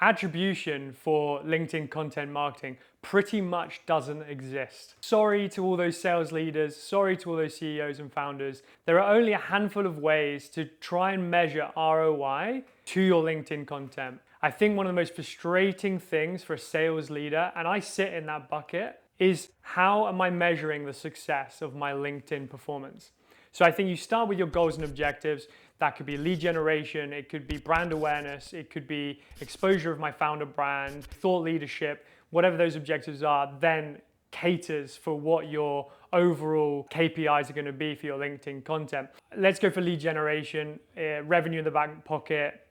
Attribution for LinkedIn content marketing pretty much doesn't exist. Sorry to all those sales leaders, sorry to all those CEOs and founders. There are only a handful of ways to try and measure ROI to your LinkedIn content. I think one of the most frustrating things for a sales leader, and I sit in that bucket, is how am I measuring the success of my LinkedIn performance? So I think you start with your goals and objectives. That could be lead generation, it could be brand awareness, it could be exposure of my founder brand, thought leadership, whatever those objectives are, then caters for what your overall KPIs are going to be for your LinkedIn content. Let's go for lead generation, revenue in the back pocket,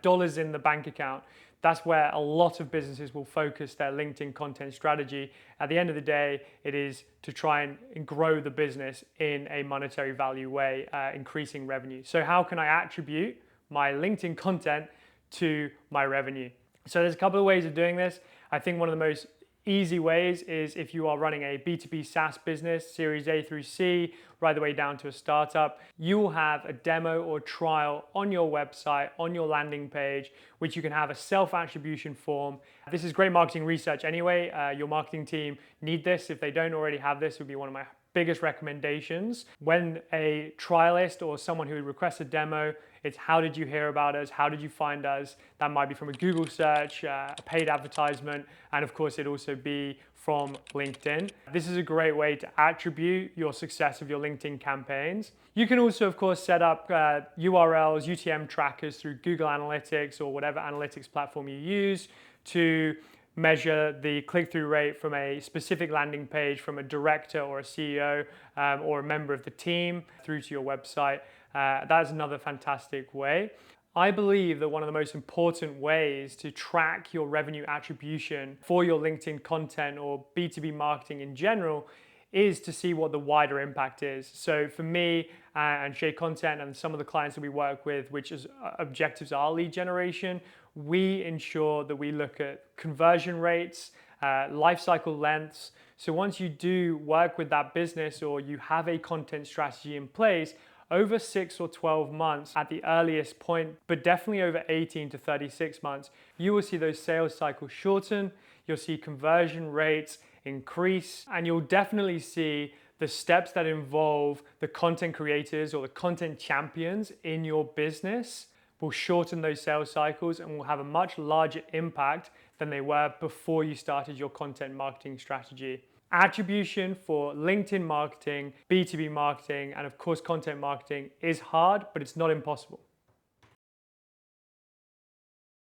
dollars in the bank account. That's where a lot of businesses will focus their LinkedIn content strategy. At the end of the day, it is to try and grow the business in a monetary value way, increasing revenue. So how can I attribute my LinkedIn content to my revenue? So there's a couple of ways of doing this. I think one of the most easy ways is if you are running a B2B SaaS business, Series A through C, right the way down to a startup, you will have a demo or trial on your website, on your landing page, which you can have a self-attribution form. This is great marketing research anyway. Your marketing team need this. If they don't already have this, it would be one of my biggest recommendations. When a trialist or someone who requests a demo, it's how did you hear about us? How did you find us? That might be from a Google search, a paid advertisement, and of course it'd also be from LinkedIn. This is a great way to attribute your success of your LinkedIn campaigns. You can also, of course, set up URLs, UTM trackers through Google Analytics or whatever analytics platform you use to measure the click-through rate from a specific landing page from a director or a CEO or a member of the team through to your website. That's another fantastic way. I believe that one of the most important ways to track your revenue attribution for your LinkedIn content or B2B marketing in general is to see what the wider impact is. So for me and Shea Content and some of the clients that we work with, which is objectives are lead generation, we ensure that we look at conversion rates, life cycle lengths. So once you do work with that business or you have a content strategy in place, over 6 or 12 months at the earliest point, but definitely over 18 to 36 months, you will see those sales cycles shorten, you'll see conversion rates increase, and you'll definitely see the steps that involve the content creators or the content champions in your business will shorten those sales cycles and will have a much larger impact than they were before you started your content marketing strategy. Attribution for LinkedIn marketing, B2B marketing, and of course content marketing is hard, but it's not impossible.